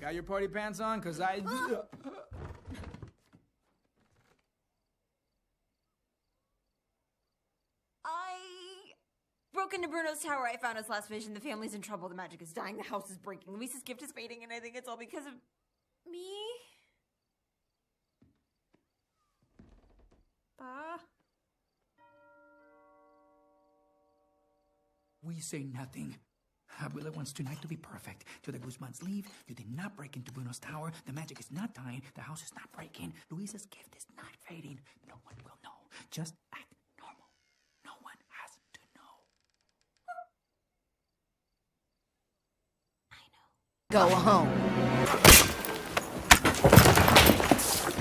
Got your party pants on? Cause I broke into Bruno's tower. I found his last vision. The family's in trouble. The magic is dying. The house is breaking. Luisa's gift is fading, and I think it's all because of me. Pa? We say nothing. Abuela wants tonight to be perfect. Till the Guzmans leave, you did not break into Bruno's tower. The magic is not dying. The house is not breaking. Luisa's gift is not fading. No one will know. Just act normal. No one has to know. I know. Go home.